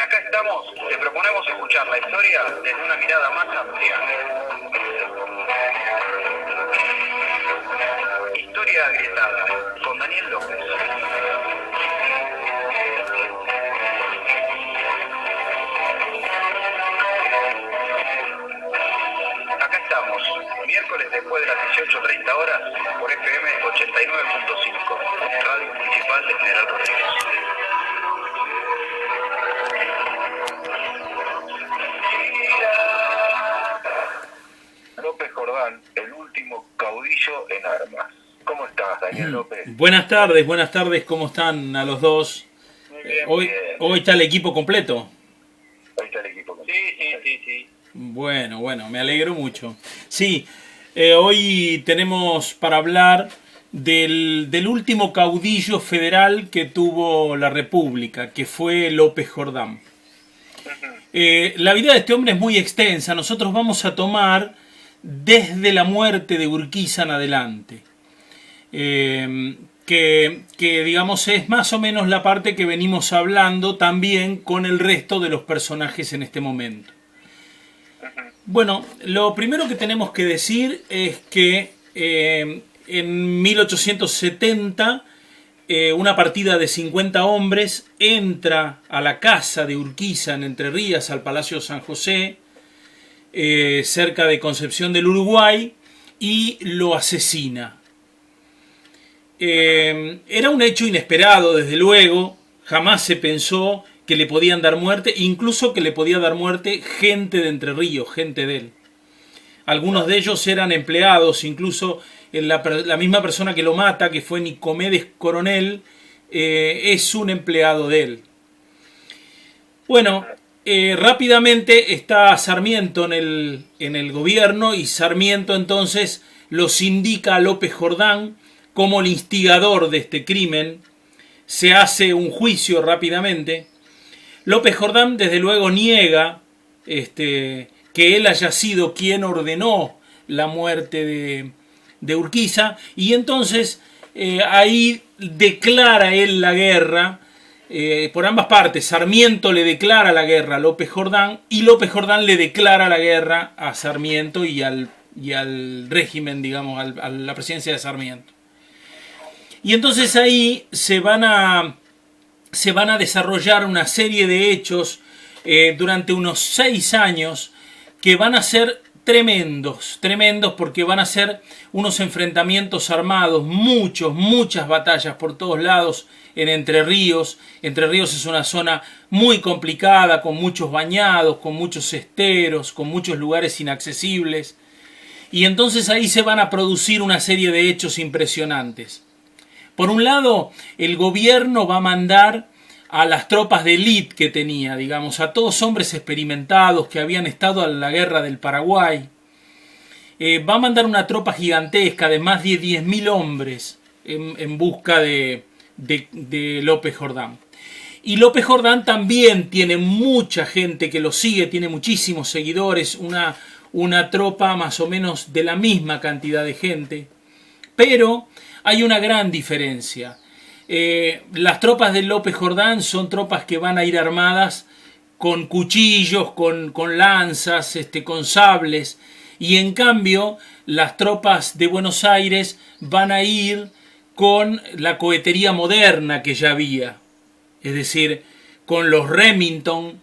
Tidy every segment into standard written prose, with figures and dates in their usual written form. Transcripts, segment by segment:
acá estamos, te proponemos escuchar la historia desde una mirada más amplia. Historia agrietada, con Daniel López. Acá estamos, miércoles después de las 18:30 horas, por FM 89.5, Radio Municipal de General Rodríguez. López Jordán, el último caudillo en armas. ¿Cómo estás, Daniel López? Buenas tardes, ¿cómo están a los dos? Muy bien, Hoy está el equipo completo. Hoy está el equipo completo. Sí. Bueno, me alegro mucho. Sí, hoy tenemos para hablar del último caudillo federal que tuvo la República, que fue López Jordán. La vida de este hombre es muy extensa. Nosotros vamos a tomar desde la muerte de Urquiza en adelante. Que digamos es más o menos la parte que venimos hablando también con el resto de los personajes en este momento. Bueno, lo primero que tenemos que decir es que en 1870 una partida de 50 hombres entra a la casa de Urquiza en Entre Ríos, al Palacio San José, cerca de Concepción del Uruguay, y lo asesina. Era un hecho inesperado, desde luego. Jamás se pensó que le podían dar muerte, incluso que le podía dar muerte gente de Entre Ríos, gente de él. Algunos de ellos eran empleados, incluso la misma persona que lo mata, que fue Nicomedes Coronel, es un empleado de él. Bueno, rápidamente está Sarmiento en el gobierno, y Sarmiento entonces los indica a López Jordán como el instigador de este crimen. Se hace un juicio rápidamente. López Jordán desde luego niega que él haya sido quien ordenó la muerte de Urquiza, y entonces ahí declara él la guerra por ambas partes. Sarmiento le declara la guerra a López Jordán, y López Jordán le declara la guerra a Sarmiento y al régimen, digamos, a la presidencia de Sarmiento. Y entonces ahí se van a desarrollar una serie de hechos durante unos 6 años que van a ser tremendos, porque van a ser unos enfrentamientos armados, muchas batallas por todos lados en Entre Ríos. Entre Ríos es una zona muy complicada, con muchos bañados, con muchos esteros, con muchos lugares inaccesibles. Y entonces ahí se van a producir una serie de hechos impresionantes. Por un lado, el gobierno va a mandar a las tropas de élite que tenía, digamos, a todos hombres experimentados que habían estado en la guerra del Paraguay. Va a mandar una tropa gigantesca de más de 10.000 hombres en busca de López Jordán. Y López Jordán también tiene mucha gente que lo sigue, tiene muchísimos seguidores, una tropa más o menos de la misma cantidad de gente. Pero hay una gran diferencia. Las tropas de López Jordán son tropas que van a ir armadas con cuchillos, con lanzas, con sables, y en cambio las tropas de Buenos Aires van a ir con la cohetería moderna que ya había, es decir, con los Remington.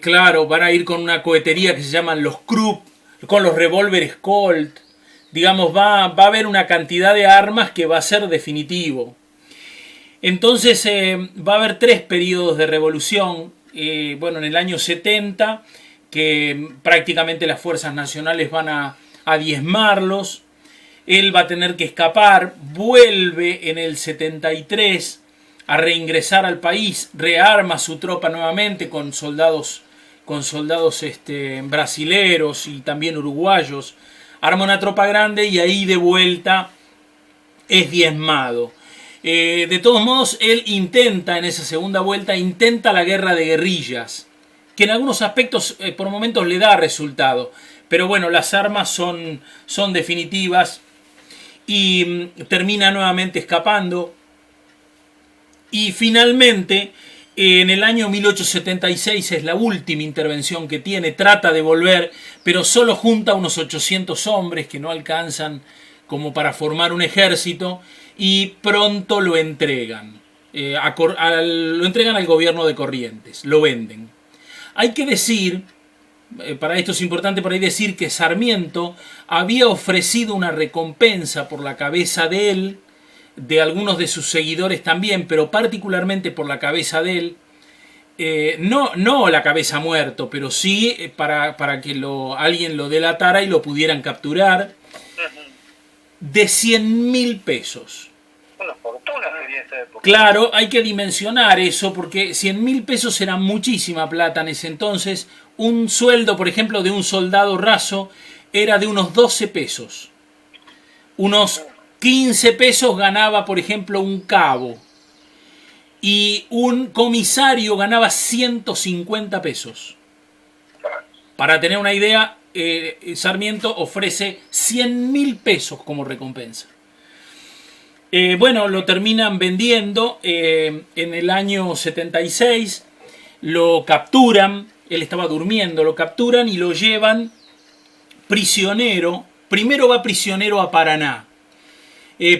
Claro, van a ir con una cohetería que se llaman los Krupp, con los revólveres Colt. Digamos, va a haber una cantidad de armas que va a ser definitivo. Entonces va a haber 3 periodos de revolución. En el año 70, que prácticamente las fuerzas nacionales van a diezmarlos. Él va a tener que escapar, vuelve en el 73 a reingresar al país, rearma su tropa nuevamente con soldados brasileros y también uruguayos. Arma una tropa grande y ahí de vuelta es diezmado. De todos modos, él intenta en esa segunda vuelta, la guerra de guerrillas, que en algunos aspectos por momentos le da resultado. Pero bueno, las armas son definitivas, y termina nuevamente escapando. Y finalmente, En el año 1876 es la última intervención que tiene, trata de volver, pero solo junta unos 800 hombres que no alcanzan como para formar un ejército, y pronto lo entregan. Lo entregan al gobierno de Corrientes, lo venden. Hay que decir, para esto es importante por ahí decir, que Sarmiento había ofrecido una recompensa por la cabeza de él, de algunos de sus seguidores también, pero particularmente por la cabeza de él, no la cabeza muerto, pero sí para que alguien lo delatara y lo pudieran capturar, de 100.000 pesos. Una fortuna sería esa época. Claro, hay que dimensionar eso, porque 100.000 pesos era muchísima plata en ese entonces. Un sueldo, por ejemplo, de un soldado raso era de unos 12 pesos. Unos 15 pesos ganaba, por ejemplo, un cabo. Y un comisario ganaba 150 pesos. Para tener una idea, Sarmiento ofrece 100.000 pesos como recompensa. Bueno, lo terminan vendiendo en el año 76. Lo capturan. Él estaba durmiendo. Lo capturan y lo llevan prisionero. Primero va prisionero a Paraná.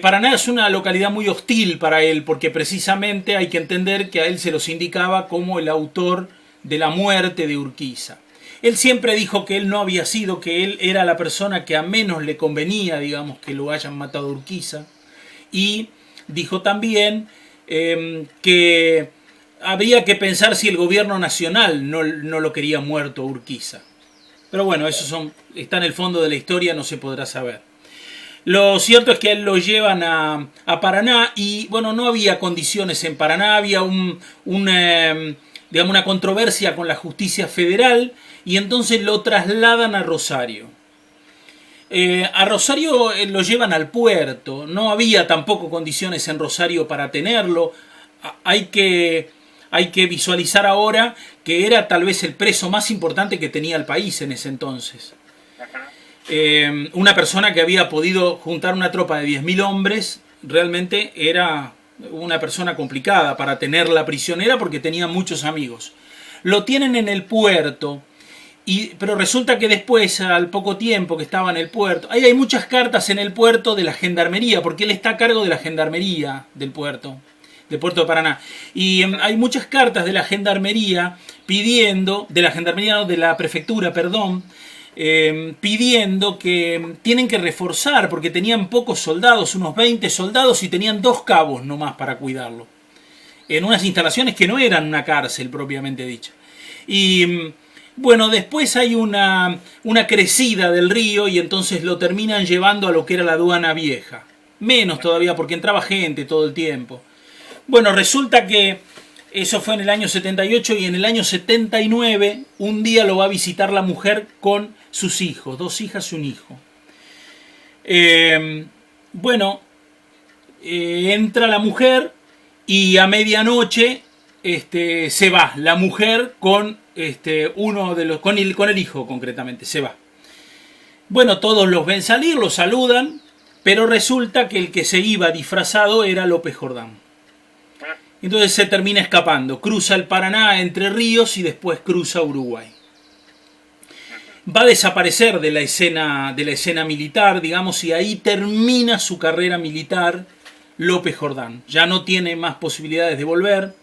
Paraná es una localidad muy hostil para él, porque precisamente hay que entender que a él se los indicaba como el autor de la muerte de Urquiza. Él siempre dijo que él no había sido, que él era la persona que a menos le convenía, digamos, que lo hayan matado a Urquiza. Y dijo también que habría que pensar si el gobierno nacional no lo quería muerto a Urquiza. Pero bueno, eso está en el fondo de la historia, no se podrá saber. Lo cierto es que él lo llevan a Paraná y, bueno, no había condiciones en Paraná, había una controversia con la justicia federal y entonces lo trasladan a Rosario. A Rosario lo llevan al puerto, no había tampoco condiciones en Rosario para tenerlo. Hay que visualizar ahora que era tal vez el preso más importante que tenía el país en ese entonces. Una persona que había podido juntar una tropa de 10.000 hombres, realmente era una persona complicada para tenerla prisionera porque tenía muchos amigos. Lo tienen en el puerto, pero resulta que después, al poco tiempo que estaba en el puerto, hay muchas cartas en el puerto de la gendarmería, porque él está a cargo de la gendarmería del puerto de Paraná. Y hay muchas cartas de la gendarmería de la prefectura, pidiendo que tienen que reforzar porque tenían pocos soldados, unos 20 soldados y tenían 2 cabos nomás para cuidarlo. En unas instalaciones que no eran una cárcel propiamente dicha. Y bueno, después hay una crecida del río y entonces lo terminan llevando a lo que era la aduana vieja. Menos todavía porque entraba gente todo el tiempo. Bueno, resulta que eso fue en el año 78 y en el año 79 un día lo va a visitar la mujer con sus hijos, 2 hijas y un hijo. Entra la mujer y a medianoche se va. La mujer con con el hijo concretamente, se va. Bueno, todos los ven salir, los saludan, pero resulta que el que se iba disfrazado era López Jordán. Entonces se termina escapando, cruza el Paraná, Entre Ríos y después cruza Uruguay. Va a desaparecer de la escena militar, digamos, y ahí termina su carrera militar López Jordán. Ya no tiene más posibilidades de volver.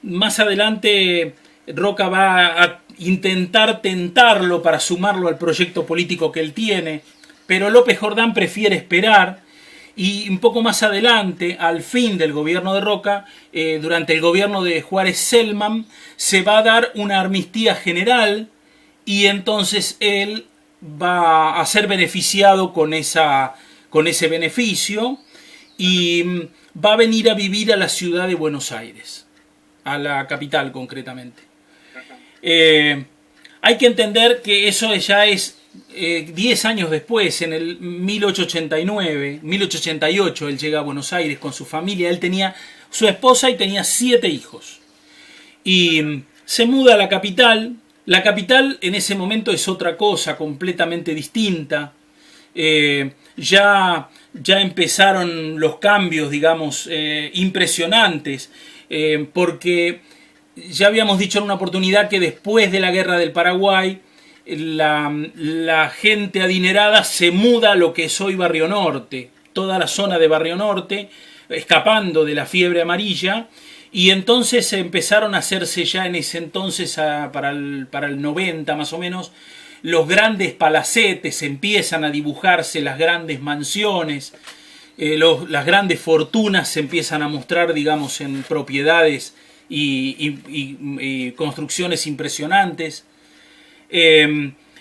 Más adelante, Roca va a intentar tentarlo para sumarlo al proyecto político que él tiene, pero López Jordán prefiere esperar. Y un poco más adelante, al fin del gobierno de Roca, durante el gobierno de Juárez Selman, se va a dar una amnistía general y entonces él va a ser beneficiado con ese beneficio y va a venir a vivir a la ciudad de Buenos Aires, a la capital concretamente. Hay que entender que eso ya es 10 años después, en el 1888, él llega a Buenos Aires con su familia. Él tenía su esposa y tenía 7 hijos. Y se muda a la capital. La capital en ese momento es otra cosa completamente distinta. Ya ya empezaron los cambios, digamos, impresionantes, porque ya habíamos dicho en una oportunidad que después de la guerra del Paraguay, la gente adinerada se muda a lo que es hoy Barrio Norte, toda la zona de Barrio Norte, escapando de la fiebre amarilla, y entonces empezaron a hacerse ya en ese entonces, para el 90 más o menos, los grandes palacetes, empiezan a dibujarse las grandes mansiones, las grandes fortunas se empiezan a mostrar, digamos, en propiedades y construcciones impresionantes.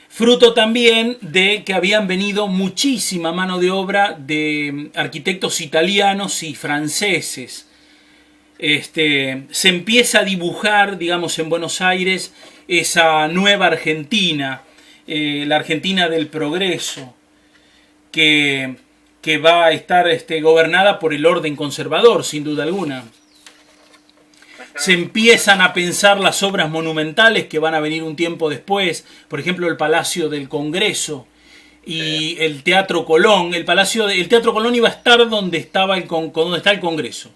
Fruto también de que habían venido muchísima mano de obra de arquitectos italianos y franceses. Se empieza a dibujar, digamos, en Buenos Aires esa nueva Argentina, la Argentina del progreso, que va a estar gobernada por el orden conservador, sin duda alguna. Se empiezan a pensar las obras monumentales que van a venir un tiempo después, por ejemplo el Palacio del Congreso y el Teatro Colón. El Teatro Colón iba a estar donde está el Congreso.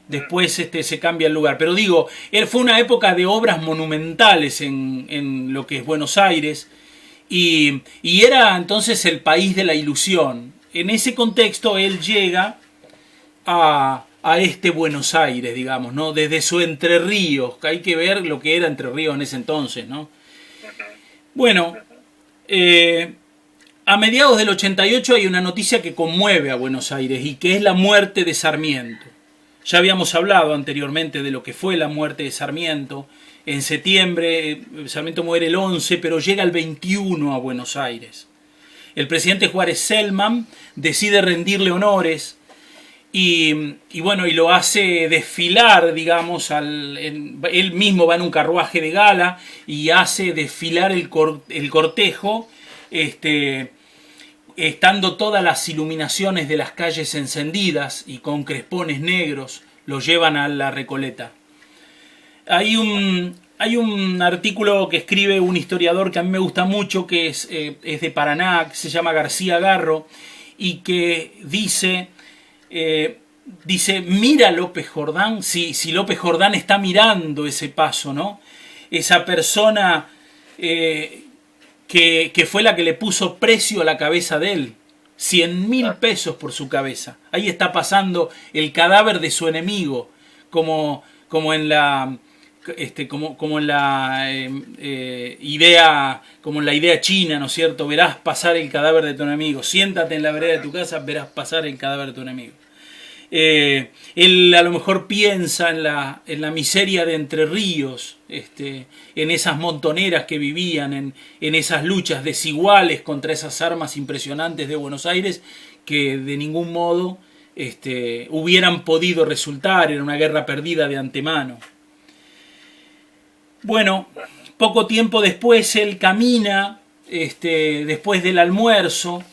Después se cambia el lugar. Pero digo, fue una época de obras monumentales en lo que es Buenos Aires, y era entonces el país de la ilusión. En ese contexto él llega a Buenos Aires, digamos, ¿no? Desde su Entre Ríos, que hay que ver lo que era Entre Ríos en ese entonces, ¿no? Bueno, a mediados del 88 hay una noticia que conmueve a Buenos Aires, y que es la muerte de Sarmiento. Ya habíamos hablado anteriormente de lo que fue la muerte de Sarmiento. En septiembre, Sarmiento muere el 11, pero llega el 21 a Buenos Aires. El presidente Juárez Selman decide rendirle honores, y lo hace desfilar, digamos, él mismo va en un carruaje de gala y hace desfilar el cortejo, estando todas las iluminaciones de las calles encendidas y con crespones negros, lo llevan a la Recoleta. Hay un artículo que escribe un historiador que a mí me gusta mucho, que es de Paraná, que se llama García Garro, y que dice, mira López Jordán, si López Jordán está mirando ese paso, ¿no? Esa persona que fue la que le puso precio a la cabeza de él, 100.000 pesos por su cabeza. Ahí está pasando el cadáver de su enemigo, como en la idea china, ¿no es cierto? Verás pasar el cadáver de tu enemigo. Siéntate en la vereda de tu casa, verás pasar el cadáver de tu enemigo. Él a lo mejor piensa en la miseria de Entre Ríos, en esas montoneras que vivían, en esas luchas desiguales contra esas armas impresionantes de Buenos Aires, que de ningún modo hubieran podido resultar en una guerra perdida de antemano. Bueno, poco tiempo después él camina, después del almuerzo,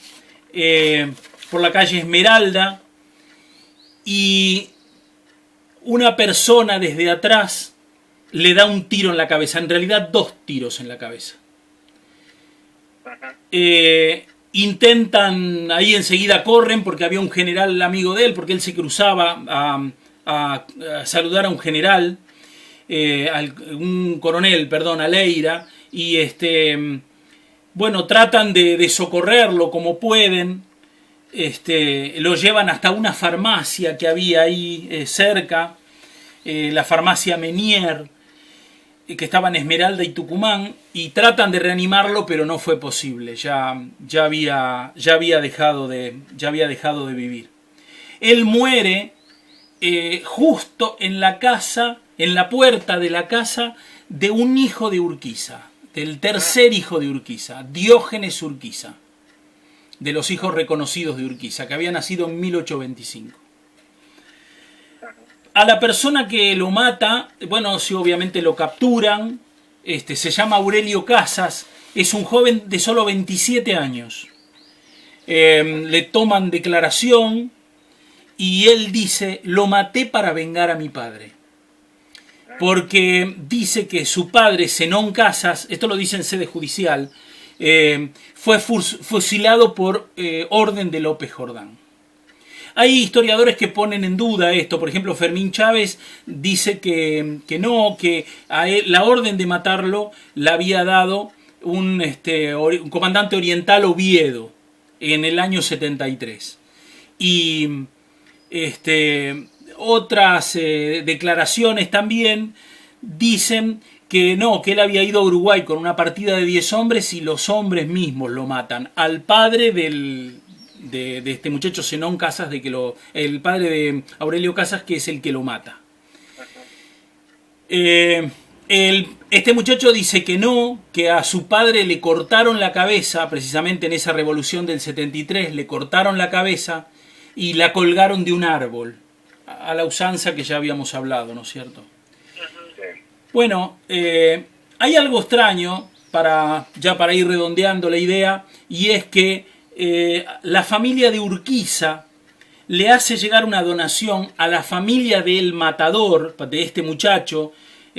por la calle Esmeralda, y una persona desde atrás le da un tiro en la cabeza, en realidad 2 tiros en la cabeza. Intentan, ahí enseguida corren, porque había un general amigo de él, porque él se cruzaba a saludar a un general, un coronel, perdón, a Leira, y tratan de socorrerlo como pueden. Lo llevan hasta una farmacia que había ahí cerca, la farmacia Menier, que estaba en Esmeralda y Tucumán, y tratan de reanimarlo, pero no fue posible. Ya había dejado de vivir. Él muere justo en la puerta de la casa de un hijo de Urquiza, del tercer hijo de Urquiza, Diógenes Urquiza, de los hijos reconocidos de Urquiza, que había nacido en 1825. A la persona que lo mata, sí, obviamente lo capturan, se llama Aurelio Casas, es un joven de solo 27 años. Le toman declaración y él dice: lo maté para vengar a mi padre. Porque dice que su padre, Zenón Casas, esto lo dice en sede judicial, fue fusilado por orden de López Jordán. Hay historiadores que ponen en duda esto. Por ejemplo, Fermín Chávez dice que no, que a él, la orden de matarlo la había dado un comandante oriental, Oviedo, en el año 73. Y otras declaraciones también dicen que no, que él había ido a Uruguay con una partida de 10 hombres y los hombres mismos lo matan. Al padre de este muchacho Zenón Casas, el padre de Aurelio Casas, que es el que lo mata. Este muchacho dice que no, que a su padre le cortaron la cabeza, precisamente en esa revolución del 73, le cortaron la cabeza y la colgaron de un árbol, a la usanza que ya habíamos hablado, ¿no es cierto? Bueno, hay algo extraño, para ir redondeando la idea, y es que la familia de Urquiza le hace llegar una donación a la familia del matador, de este muchacho,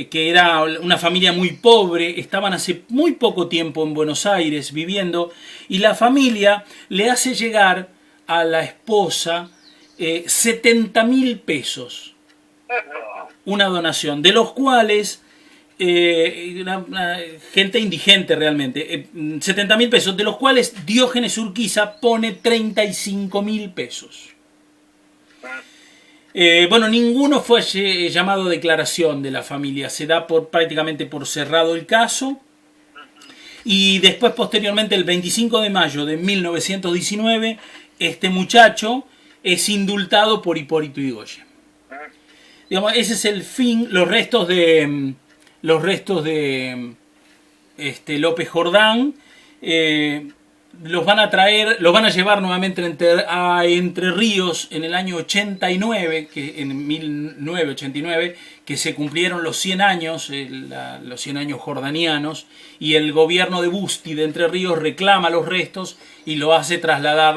que era una familia muy pobre, estaban hace muy poco tiempo en Buenos Aires viviendo, y la familia le hace llegar a la esposa 70.000 pesos, una donación, de los cuales gente indigente realmente, 70.000 pesos, de los cuales Diógenes Urquiza pone 35.000 pesos. Bueno, ninguno fue llamado a declaración de la familia, se da prácticamente por cerrado el caso. Y después, posteriormente, el 25 de mayo de 1919, este muchacho es indultado por Hipólito Yrigoyen. Digamos, ese es el fin. Los restos de López Jordán los van a llevar nuevamente a Entre Ríos en el año 89, en 1989, que se cumplieron los 100 años, los 100 años jordanianos, y el gobierno de Busti de Entre Ríos reclama los restos y los hace trasladar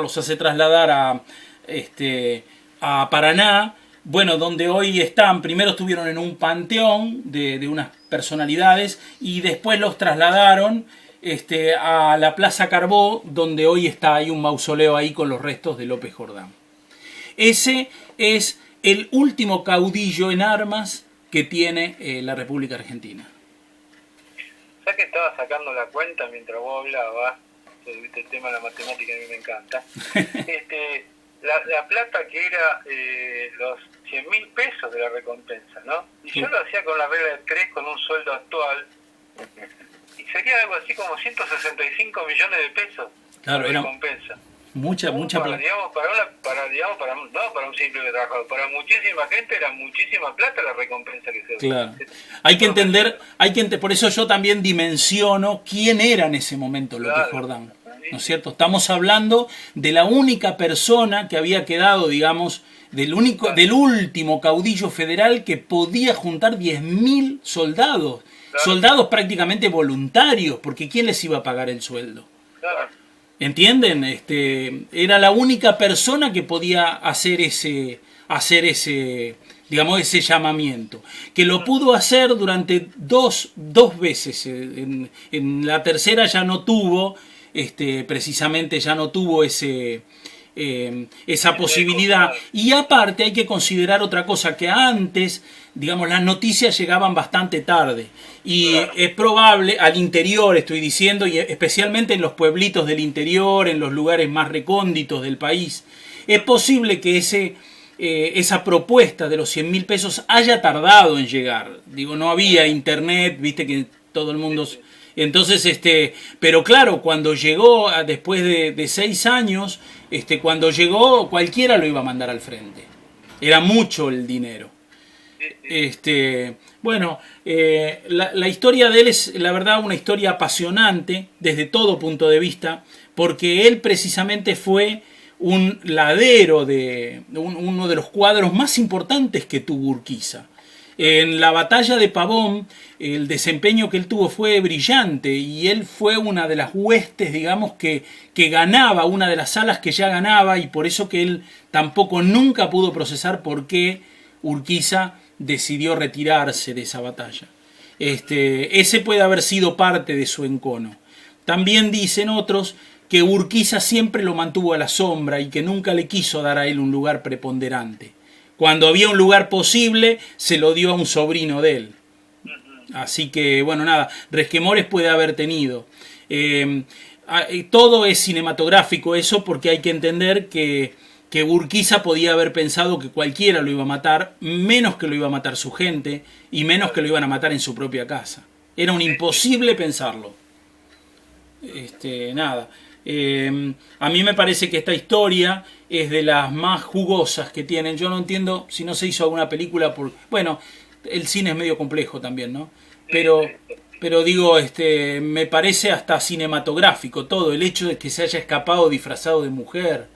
a Paraná, bueno, donde hoy están. Primero estuvieron en un panteón de unas personalidades y después los trasladaron a la Plaza Carbó, donde hoy hay un mausoleo ahí con los restos de López Jordán. Ese es el último caudillo en armas que tiene la República Argentina. Ya que estaba sacando la cuenta mientras vos hablabas, el tema de la matemática a mí me encanta, la plata que era los 100.000 pesos de la recompensa, ¿no? Y sí. Yo lo hacía con la regla de 3 con un sueldo actual, y sería algo así como 165 millones de pesos. Claro, de recompensa. Mucha plata. Digamos, para un simple trabajador, para muchísima gente era muchísima plata la recompensa que se Claro. Hay que entender, por eso yo también dimensiono quién era en ese momento López Jordán. ¿No es cierto? Estamos hablando de la única persona que había quedado, digamos, del último caudillo federal que podía juntar 10.000 soldados. Claro. Soldados prácticamente voluntarios, porque ¿quién les iba a pagar el sueldo? Claro. ¿Entienden? Era la única persona que podía hacer ese llamamiento. Que lo pudo hacer durante dos veces. En la tercera ya no tuvo, precisamente ya no tuvo esa posibilidad. Y aparte hay que considerar otra cosa, que antes, digamos, las noticias llegaban bastante tarde. Y es probable, al interior estoy diciendo, y especialmente en los pueblitos del interior, en los lugares más recónditos del país, es posible que esa propuesta de los 100.000 pesos haya tardado en llegar. Digo, no había internet, viste que todo el mundo... Entonces, pero claro, cuando llegó, después de 6 años, cuando llegó, cualquiera lo iba a mandar al frente. Era mucho el dinero. Bueno, la historia de él es, la verdad, una historia apasionante desde todo punto de vista, porque él precisamente fue un ladero de uno de los cuadros más importantes que tuvo Urquiza. En la batalla de Pavón, el desempeño que él tuvo fue brillante y él fue una de las huestes, digamos, que ganaba, una de las alas que ya ganaba, y por eso que él tampoco nunca pudo procesar por qué Urquiza decidió retirarse de esa batalla. Ese puede haber sido parte de su encono. También dicen otros que Urquiza siempre lo mantuvo a la sombra y que nunca le quiso dar a él un lugar preponderante. Cuando había un lugar posible, se lo dio a un sobrino de él. Así que, bueno, nada, resquemores puede haber tenido. Todo es cinematográfico eso, porque hay que entender que Urquiza podía haber pensado que cualquiera lo iba a matar, menos que lo iba a matar su gente y menos que lo iban a matar en su propia casa. Era un imposible pensarlo. Nada. A mí me parece que esta historia es de las más jugosas que tienen. Yo no entiendo si no se hizo alguna película por... Bueno, el cine es medio complejo también, ¿no? Pero digo, me parece hasta cinematográfico todo. El hecho de que se haya escapado disfrazado de mujer.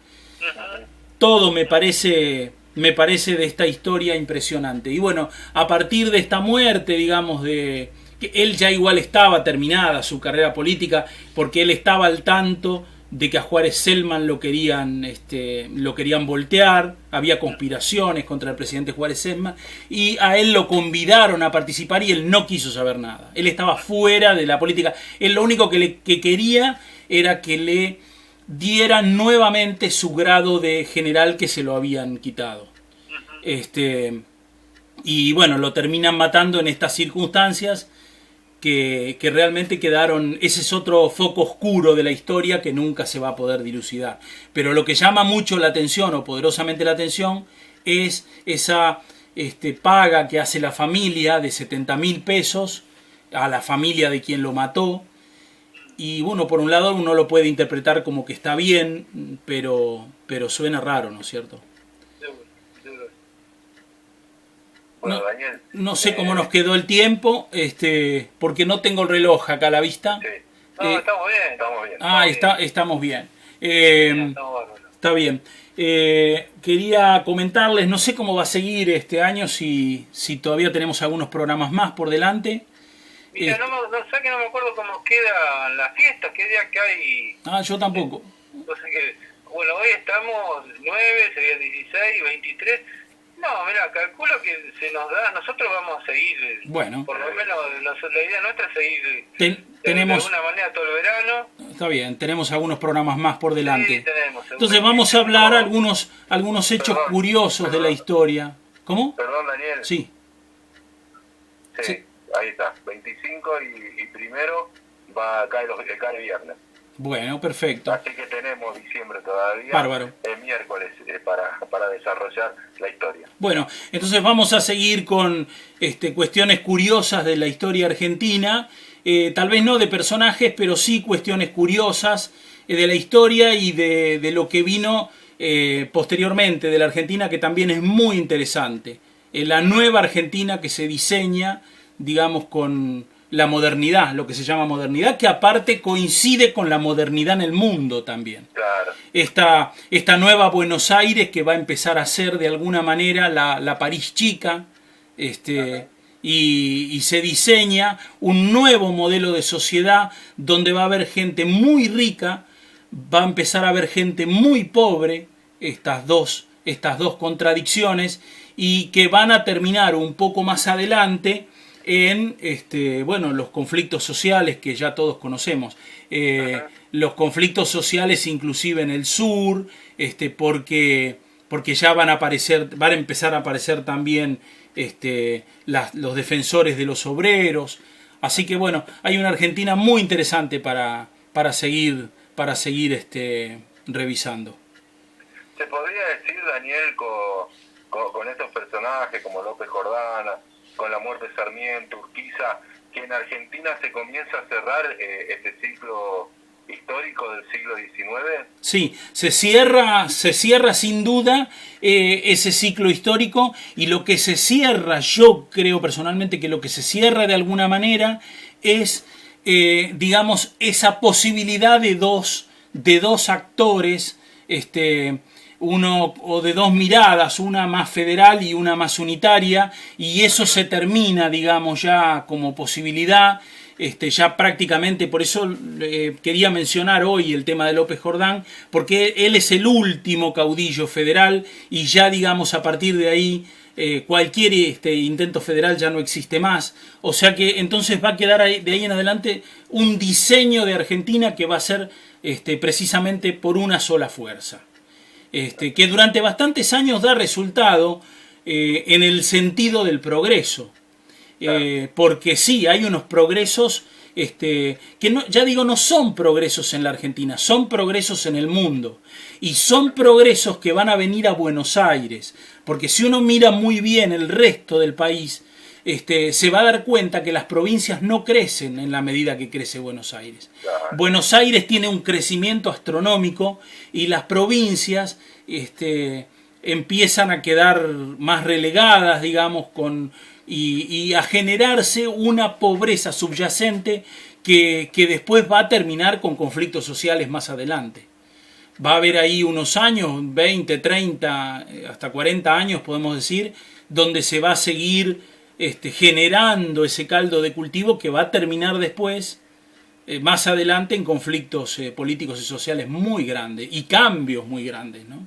Todo me parece de esta historia impresionante. Y bueno, a partir de esta muerte, digamos, de que él ya igual estaba terminada su carrera política, porque él estaba al tanto de que a Juárez Selman lo querían voltear, había conspiraciones contra el presidente Juárez Selman, y a él lo convidaron a participar y él no quiso saber nada. Él estaba fuera de la política. Él lo único que quería era que le dieran nuevamente su grado de general que se lo habían quitado. Y bueno, lo terminan matando en estas circunstancias que realmente quedaron. Ese es otro foco oscuro de la historia que nunca se va a poder dilucidar. Pero lo que llama mucho la atención, o poderosamente la atención, es esa paga que hace la familia de 70.000 pesos a la familia de quien lo mató. Y bueno, por un lado uno lo puede interpretar como que está bien, pero suena raro, ¿no es cierto? Bueno, Daniel, no sé cómo nos quedó el tiempo, porque no tengo el reloj acá a la vista. Sí. No, estamos bien. Estamos bien. Está bien. Quería comentarles, no sé cómo va a seguir este año, si todavía tenemos algunos programas más por delante. Mira, no me acuerdo cómo quedan las fiestas, qué día que hay. Yo tampoco. Bueno, hoy estamos 9, sería 16, 23. No, mira, calculo que se nos da, nosotros vamos a seguir, bueno, por lo menos la idea nuestra es seguir tenemos, de alguna manera todo el verano. Está bien, tenemos algunos programas más por delante. Sí, tenemos. Entonces vamos a hablar algunos hechos curiosos de la historia. ¿Cómo? Perdón, Daniel. Sí. Sí, ahí está, 25 y primero va a caer el viernes. Bueno, perfecto. Así que tenemos diciembre todavía. Bárbaro. El miércoles para desarrollar la historia. Bueno, entonces vamos a seguir con cuestiones curiosas de la historia argentina. Tal vez no de personajes, pero sí cuestiones curiosas de la historia y de lo que vino posteriormente de la Argentina, que también es muy interesante. La nueva Argentina que se diseña, digamos, con la modernidad, lo que se llama modernidad, que aparte coincide con la modernidad en el mundo también. Claro. Esta nueva Buenos Aires que va a empezar a ser de alguna manera la París chica, y se diseña un nuevo modelo de sociedad donde va a haber gente muy rica, va a empezar a haber gente muy pobre, estas dos contradicciones, y que van a terminar un poco más adelante en los conflictos sociales que ya todos conocemos. Los conflictos sociales inclusive en el sur, porque ya van a empezar a aparecer también los defensores de los obreros. Así que bueno, hay una Argentina muy interesante para seguir revisando. Se podría decir, Daniel, con estos personajes como López Jordana, con la muerte de Sarmiento, Urquiza, que en Argentina se comienza a cerrar este ciclo histórico del siglo XIX. Sí, se cierra sin duda ese ciclo histórico, y lo que se cierra, yo creo personalmente que lo que se cierra de alguna manera es, digamos, esa posibilidad de dos actores, uno o de dos miradas, una más federal y una más unitaria, y eso se termina, digamos, ya como posibilidad, ya prácticamente. Por eso quería mencionar hoy el tema de López Jordán, porque él es el último caudillo federal, y ya, digamos, a partir de ahí cualquier intento federal ya no existe más. O sea que entonces va a quedar de ahí en adelante un diseño de Argentina que va a ser precisamente por una sola fuerza. Que durante bastantes años da resultado en el sentido del progreso. Porque sí, hay unos progresos que no, ya digo, no son progresos en la Argentina, son progresos en el mundo. Y son progresos que van a venir a Buenos Aires. Porque si uno mira muy bien el resto del país, se va a dar cuenta que las provincias no crecen en la medida que crece Buenos Aires. Buenos Aires tiene un crecimiento astronómico y las provincias empiezan a quedar más relegadas, digamos, y a generarse una pobreza subyacente que después va a terminar con conflictos sociales más adelante. Va a haber ahí unos años, 20, 30, hasta 40 años podemos decir, donde se va a seguir generando ese caldo de cultivo que va a terminar después, más adelante, en conflictos políticos y sociales muy grandes y cambios muy grandes, ¿no?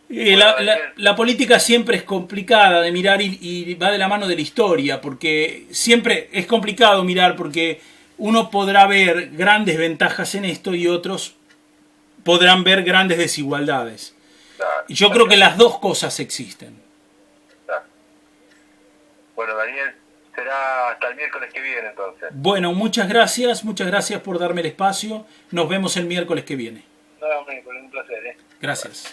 La política siempre es complicada de mirar y va de la mano de la historia, porque siempre es complicado mirar porque uno podrá ver grandes ventajas en esto y otros podrán ver grandes desigualdades. Y yo creo que las dos cosas existen. Bueno, Daniel, será hasta el miércoles que viene entonces. Bueno, muchas gracias por darme el espacio. Nos vemos el miércoles que viene. No, hombre, un placer, Gracias.